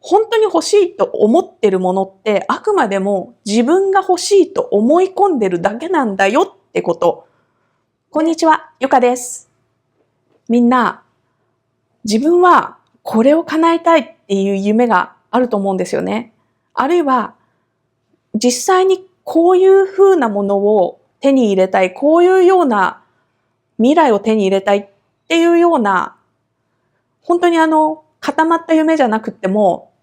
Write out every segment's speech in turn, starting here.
本当に欲しいと思ってるものってあくまでも自分が欲しいと思い込んでるだけなんだよってこと。こんにちは、ゆかです。みんな、自分はこれを叶えたいっていう夢があると思うんですよね。あるいは、実際にこういう風なものを手に入れたい、こういうような未来を手に入れたいっていうような、本当に固まった夢じゃなくっても、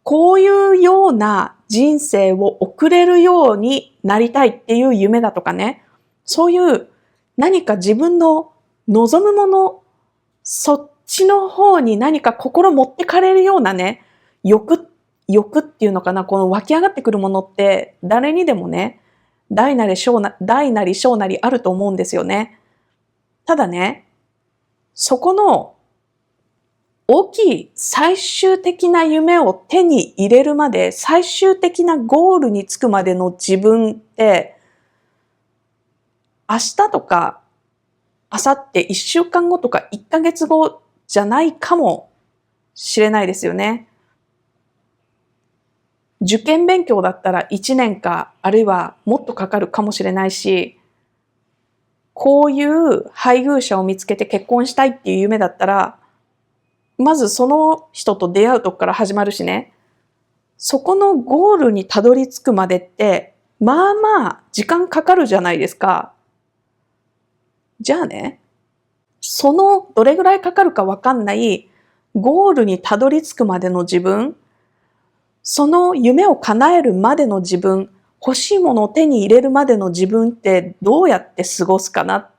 こういうような人生を送れるようになりたいっていう夢だとかね、そういう何か自分の望むもの、そっちの方に何か心持ってかれるようなね、欲っていうのかな、この湧き上がってくるものって誰にでもね、大なり小なりあると思うんですよね。ただね、そこの大きい最終的な夢を手に入れるまで、最終的なゴールに着くまでの自分って、明日とか、明後日、1週間後とか1ヶ月後じゃないかもしれないですよね。受験勉強だったら1年か、あるいはもっとかかるかもしれないし、こういう配偶者を見つけて結婚したいっていう夢だったら、まずその人と出会うとこから始まるしね。そこのゴールにたどり着くまでって、まあまあ時間かかるじゃないですか。じゃあね、そのどれぐらいかかるかわかんないゴールにたどり着くまでの自分、その夢を叶えるまでの自分、欲しいものを手に入れるまでの自分ってどうやって過ごすかなっ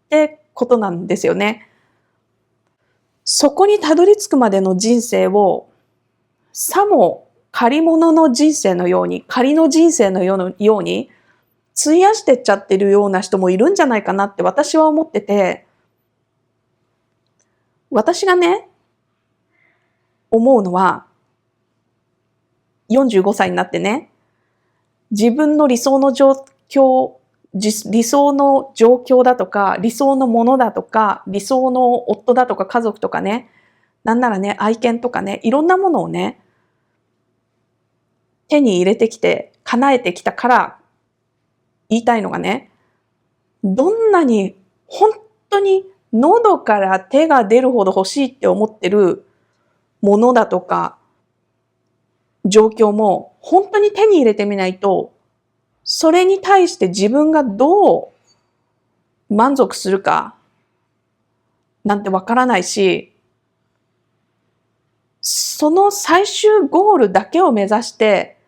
てことなんですよね。そこにたどり着くまでの人生を、さも借り物の人生のように、仮の人生のように、費やしてっちゃってるような人もいるんじゃないかなって私は思ってて、私がね、思うのは、45歳になってね、自分の理想の状況、理想の状況だとか、理想のものだとか、理想の夫だとか家族とかね、なんならね、愛犬とかね、いろんなものをね、手に入れてきて、叶えてきたから言いたいのがね、どんなに本当に喉から手が出るほど欲しいって思ってるものだとか、状況も本当に手に入れてみないと、それに対して自分がどう満足するかなんてわからないし、その最終ゴールだけを目指して、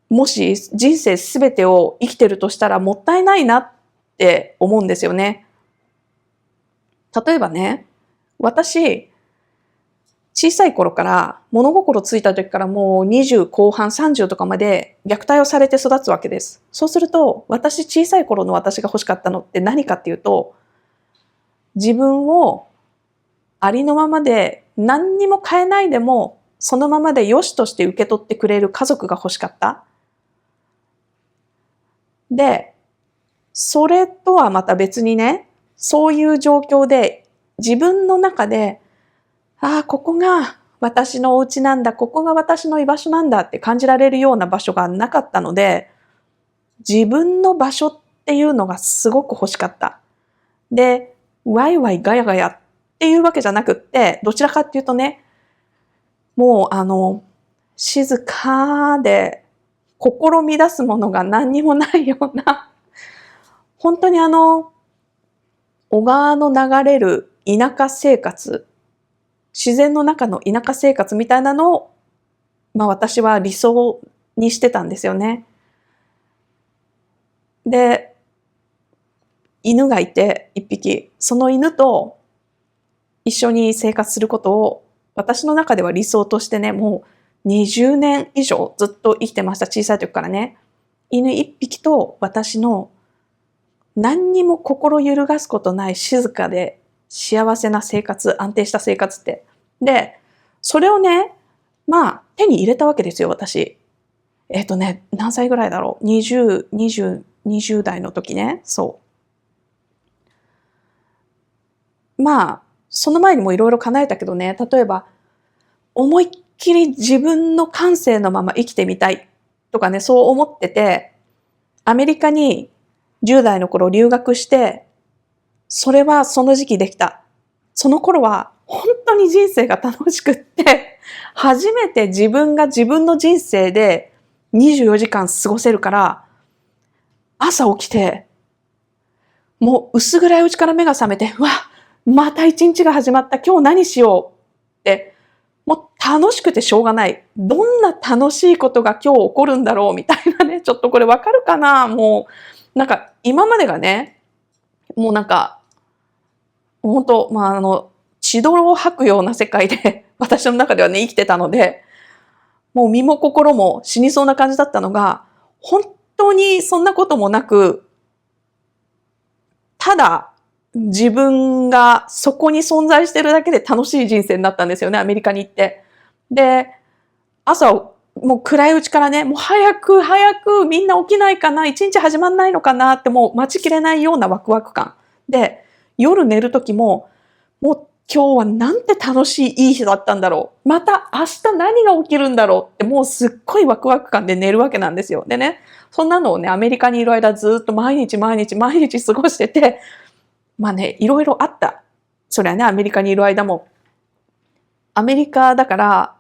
もし人生すべてを生きてるとしたらもったいないなって思うんですよね。例えばね、私、小さい頃から物心ついた時からもう20後半30とかまで虐待をされて育つわけです。そうすると、小さい頃の私が欲しかったのって何かっていうと、自分をありのままで何にも変えないでも、そのままで良しとして受け取ってくれる家族が欲しかった。で、それとはまた別にね、そういう状況で自分の中で、ああ、ここが私のお家なんだ、ここが私の居場所なんだって感じられるような場所がなかったので、自分の場所っていうのがすごく欲しかった。で、ワイワイガヤガヤっていうわけじゃなくって、どちらかっていうとね、もう静かで心乱すものが何にもないような、本当に小川の流れる田舎生活、自然の中の田舎生活みたいなのを、私は理想にしてたんですよね。で、犬がいて一匹、その犬と一緒に生活することを私の中では理想としてね、もう20年以上ずっと生きてました。小さい時からね。犬一匹と私の何にも心揺るがすことない静かで幸せな生活、安定した生活って。で、それをね、手に入れたわけですよ、私。何歳ぐらいだろう。20、20、20代の時ね。そう。その前にもいろいろ叶えたけどね、例えば、思いっきり自分の感性のまま生きてみたいとかね、そう思ってて、アメリカに10代の頃留学して、それはその時期できた。その頃は本当に人生が楽しくって、初めて自分が自分の人生で24時間過ごせるから、朝起きて、もう薄暗いうちから目が覚めて、うわ、また一日が始まった。今日何しようって、もう楽しくてしょうがない。どんな楽しいことが今日起こるんだろうみたいなね。ちょっとこれわかるかな？もう、なんか今までがね、もうなんか、本当血泥を吐くような世界で私の中ではね、生きてたので、もう身も心も死にそうな感じだったのが、本当にそんなこともなく、ただ自分がそこに存在してるだけで楽しい人生になったんですよね、アメリカに行って。で、朝、もう暗いうちからね、もう早くみんな起きないかな、一日始まんないのかなってもう待ちきれないようなワクワク感。で、夜寝る時も、もう今日はなんて楽しいいい日だったんだろう。また明日何が起きるんだろうってもうすっごいワクワク感で寝るわけなんですよ。でね、そんなのをね、アメリカにいる間ずっと毎日過ごしてて、まあね、いろいろあった。それはね、アメリカにいる間も。アメリカだから、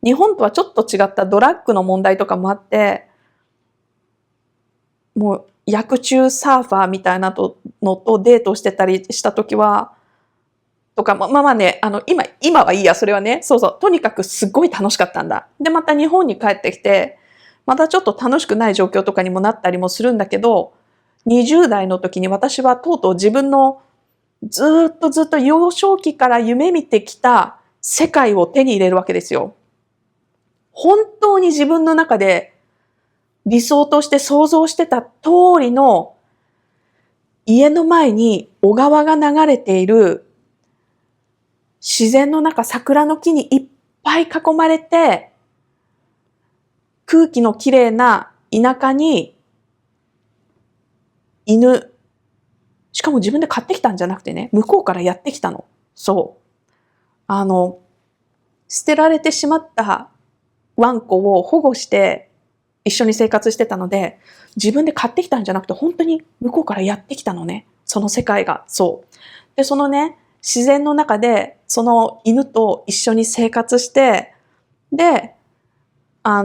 日本とはちょっと違ったドラッグの問題とかもあって、もう薬中サーファーみたいなのとデートしてたりした時は、とか、まあね、今はいいや、それはね、そうそう、とにかくすごい楽しかったんだ。で、また日本に帰ってきて、またちょっと楽しくない状況とかにもなったりもするんだけど、20代の時に私はとうとう自分のずっと幼少期から夢見てきた世界を手に入れるわけですよ。本当に自分の中で理想として想像してた通りの家の前に小川が流れている自然の中、桜の木にいっぱい囲まれて空気のきれいな田舎に犬、しかも自分で買ってきたんじゃなくてね、向こうからやってきたの。そう。捨てられてしまったワンコを保護して一緒に生活してたので、自分で買ってきたんじゃなくて本当に向こうからやってきたのね。その世界が。そう。で、そのね、自然の中でその犬と一緒に生活して、で、平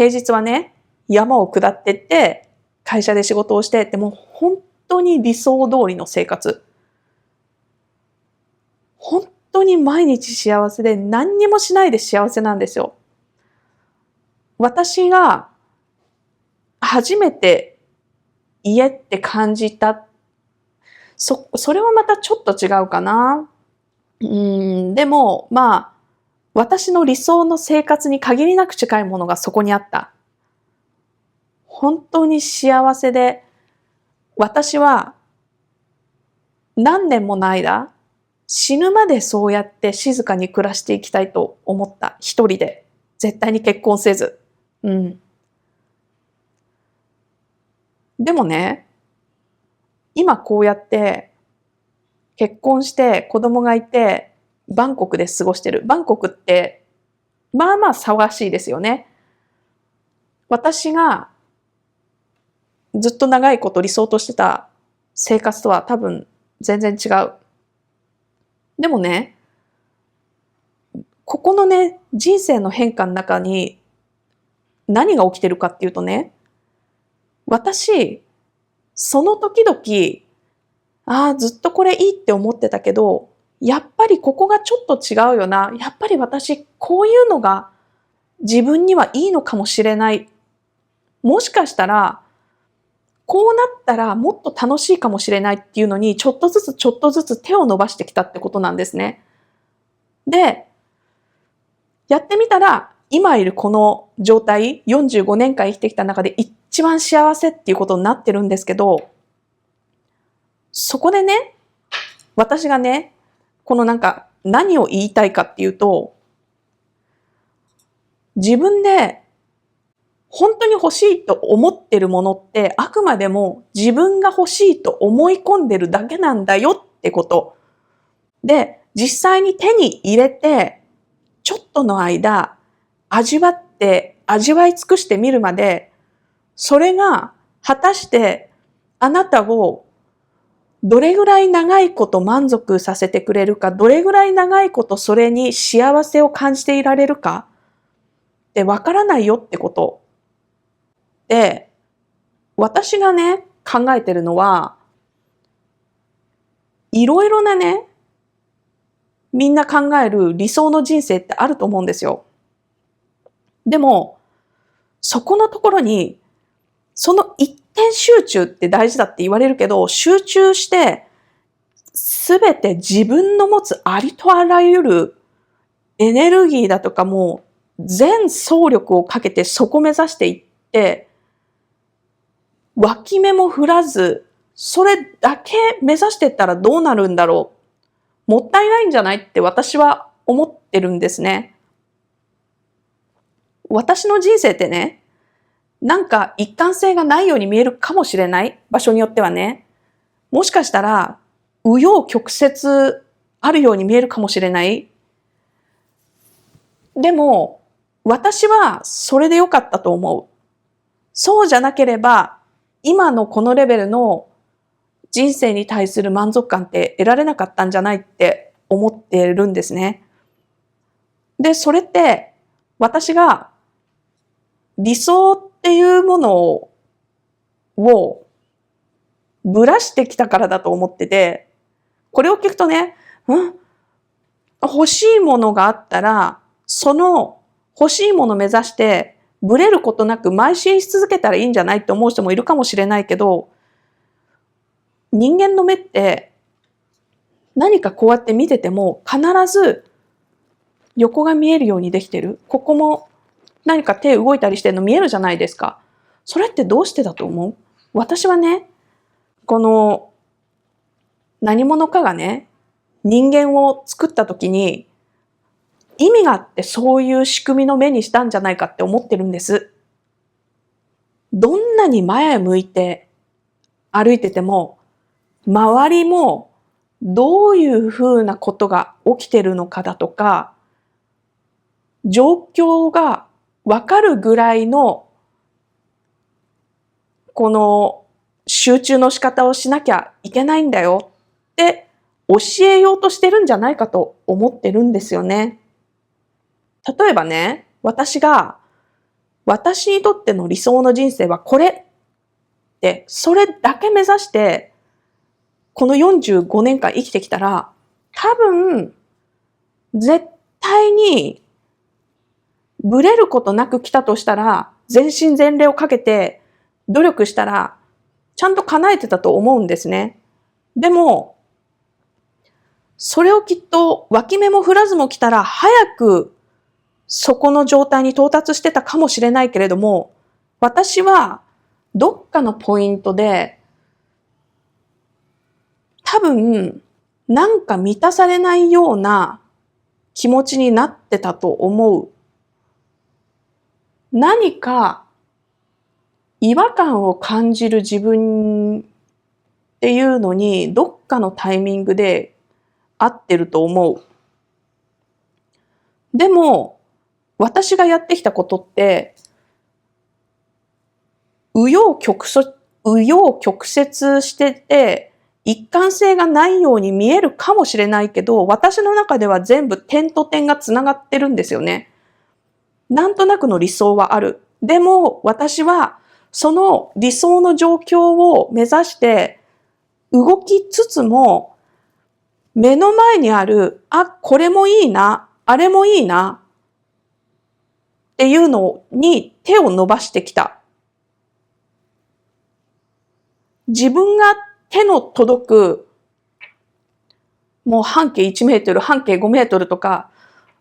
日はね、山を下ってって、会社で仕事をして、でも本当に理想通りの生活。本当に毎日幸せで何にもしないで幸せなんですよ。私が初めて家って感じた。それはまたちょっと違うかな。でも、私の理想の生活に限りなく近いものがそこにあった。本当に幸せで、私は何年もの間、死ぬまでそうやって静かに暮らしていきたいと思った。一人で。絶対に結婚せず。でもね、今こうやって結婚して子供がいて、バンコクで過ごしてる。バンコクって、まあまあ騒がしいですよね。私がずっと長いこと理想としてた生活とは多分全然違う。でもね、ここのね、人生の変化の中に何が起きてるかっていうとね、私、その時々、ずっとこれいいって思ってたけど、やっぱりここがちょっと違うよな。やっぱり私、こういうのが自分にはいいのかもしれない。もしかしたら、こうなったらもっと楽しいかもしれないっていうのに、ちょっとずつ手を伸ばしてきたってことなんですね。で、やってみたら、今いるこの状態、45年間生きてきた中で一番幸せっていうことになってるんですけど、そこでね、私がね、この何を言いたいかっていうと、自分で本当に欲しいと思ってるものってあくまでも自分が欲しいと思い込んでるだけなんだよってこと。で、実際に手に入れてちょっとの間、味わい尽くしてみるまで、それが果たしてあなたをどれぐらい長いこと満足させてくれるか、どれぐらい長いことそれに幸せを感じていられるかってわからないよってこと。で、私がね、考えてるのは、いろいろなね、みんな考える理想の人生ってあると思うんですよ。でも、そこのところに、その一点集中って大事だって言われるけど、集中して、すべて自分の持つありとあらゆるエネルギーだとかも全総力をかけてそこ目指していって、脇目も振らず、それだけ目指していったらどうなるんだろう。もったいないんじゃないって私は思ってるんですね。私の人生ってね、なんか一貫性がないように見えるかもしれない。場所によってはね。もしかしたら、紆余曲折あるように見えるかもしれない。でも、私はそれで良かったと思う。そうじゃなければ、今のこのレベルの人生に対する満足感って得られなかったんじゃないって思ってるんですね。で、それって私が理想っていうものをぶらしてきたからだと思ってて、これを聞くとね、欲しいものがあったら、その欲しいものを目指して、ぶれることなく邁進し続けたらいいんじゃないって思う人もいるかもしれないけど、人間の目って何かこうやって見てても必ず横が見えるようにできてる。ここも何か手動いたりしてるの見えるじゃないですか。それってどうしてだと思う？私はね、この何者かがね、人間を作った時に意味があってそういう仕組みの目にしたんじゃないかって思ってるんです。どんなに前へ向いて歩いてても、周りもどういうふうなことが起きてるのかだとか、状況がわかるぐらいのこの集中の仕方をしなきゃいけないんだよって教えようとしてるんじゃないかと思ってるんですよね。例えばね、私にとっての理想の人生はこれって、それだけ目指して、この45年間生きてきたら、多分、絶対に、ブレることなく来たとしたら、全身全霊をかけて、努力したら、ちゃんと叶えてたと思うんですね。でも、それをきっと脇目も振らずも来たら、早くそこの状態に到達してたかもしれないけれども、私はどっかのポイントで多分なんか満たされないような気持ちになってたと思う。何か違和感を感じる自分っていうのにどっかのタイミングで合ってると思う。でも私がやってきたことって、紆余曲折してて、一貫性がないように見えるかもしれないけど、私の中では全部点と点がつながってるんですよね。なんとなくの理想はある。でも私はその理想の状況を目指して動きつつも、目の前にある、これもいいな、あれもいいな、っていうのに手を伸ばしてきた。自分が手の届く、もう半径1メートル、半径5メートルとか、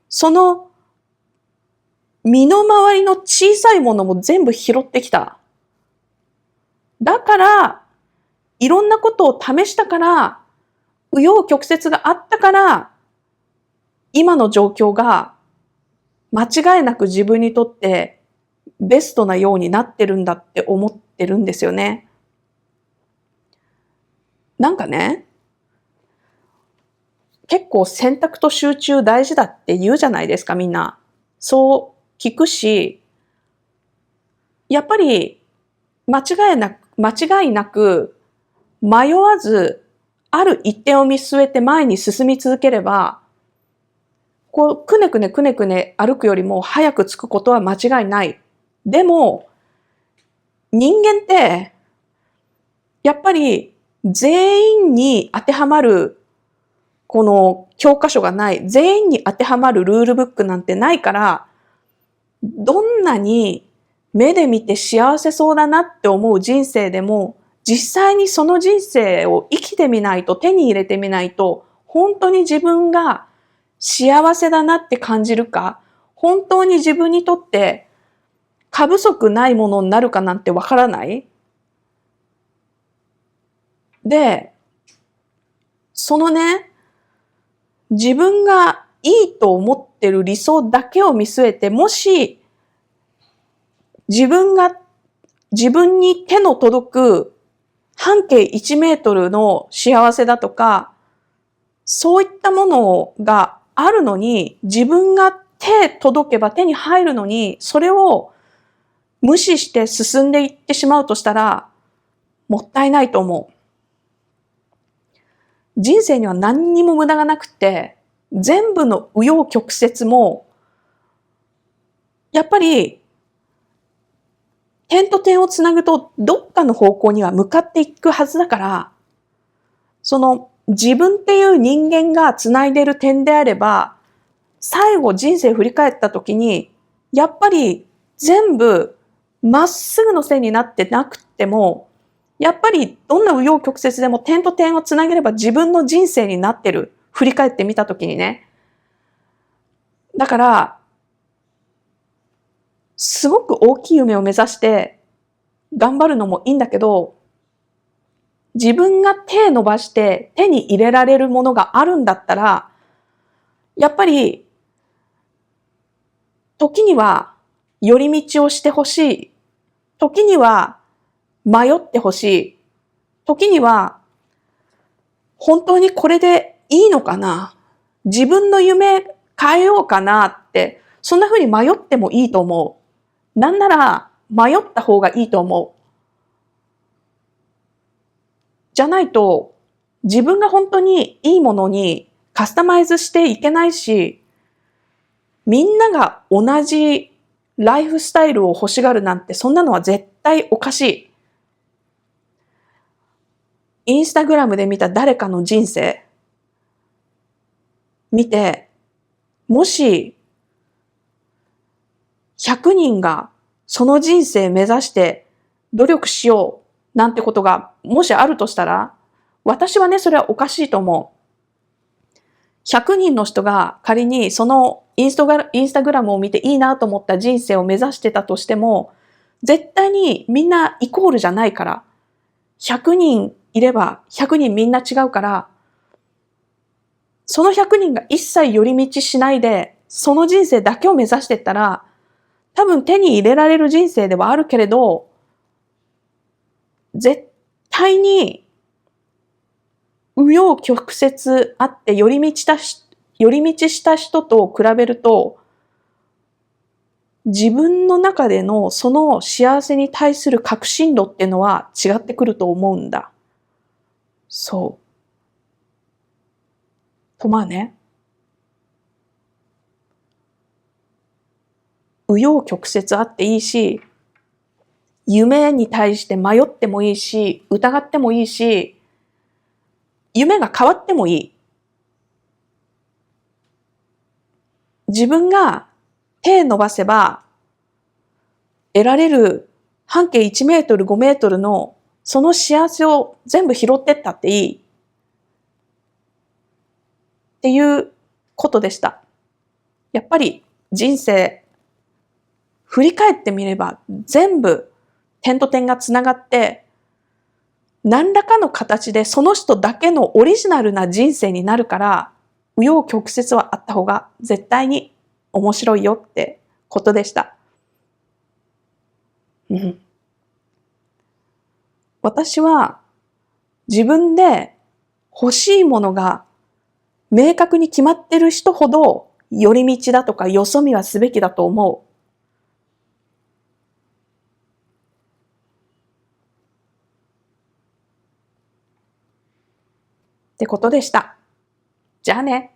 その身の回りの小さいものも全部拾ってきた。だから、いろんなことを試したから、紆余曲折があったから、今の状況が間違いなく自分にとってベストなようになってるんだって思ってるんですよね。なんかね、結構選択と集中大事だって言うじゃないですか、みんな。そう聞くし、やっぱり間違いなく迷わず、ある一点を見据えて前に進み続ければ、くねくね歩くよりも早く着くことは間違いない。でも、人間って、やっぱり全員に当てはまる、この教科書がない、全員に当てはまるルールブックなんてないから、どんなに目で見て幸せそうだなって思う人生でも、実際にその人生を生きてみないと、手に入れてみないと、本当に自分が幸せだなって感じるか、本当に自分にとって過不足ないものになるかなんてわからない。で、そのね、自分がいいと思ってる理想だけを見据えて、もし自分に手の届く半径1メートルの幸せだとか、そういったものがあるのに、自分が手届けば手に入るのに、それを無視して進んでいってしまうとしたら、もったいないと思う。人生には何にも無駄がなくて、全部の紆余曲折も、やっぱり点と点をつなぐとどっかの方向には向かっていくはずだから、その自分っていう人間がつないでる点であれば、最後人生振り返った時に、やっぱり全部まっすぐの線になってなくても、やっぱりどんな紆余曲折でも点と点をつなげれば自分の人生になってる。振り返ってみた時にね。だから、すごく大きい夢を目指して頑張るのもいいんだけど、自分が手伸ばして手に入れられるものがあるんだったら、やっぱり時には寄り道をしてほしい。時には迷ってほしい。時には本当にこれでいいのかな？自分の夢変えようかなって、そんな風に迷ってもいいと思う。なんなら迷った方がいいと思う。じゃないと自分が本当にいいものにカスタマイズしていけないし、みんなが同じライフスタイルを欲しがるなんてそんなのは絶対おかしい。インスタグラムで見た誰かの人生見て、もし100人がその人生目指して努力しようなんてことがもしあるとしたら、私はね、それはおかしいと思う。100人の人が仮にそのインスタグラムを見ていいなと思った人生を目指してたとしても、絶対にみんなイコールじゃないから、100人いれば100人みんな違うから、その100人が一切寄り道しないで、その人生だけを目指してったら、多分手に入れられる人生ではあるけれど、絶対に紆余曲折あって寄り道した人と比べると、自分の中でのその幸せに対する確信度っていうのは違ってくると思うんだ。そう。とまあね、紆余曲折あっていいし、夢に対して迷ってもいいし、疑ってもいいし、夢が変わってもいい。自分が手伸ばせば得られる半径1メートル5メートルのその幸せを全部拾ってったっていいっていうことでした。やっぱり人生振り返ってみれば全部点と点がつながって何らかの形でその人だけのオリジナルな人生になるから紆余曲折はあった方が絶対に面白いよってことでした。私は自分で欲しいものが明確に決まってる人ほど、寄り道だとかよそ見はすべきだと思う。ってことでした。じゃあね。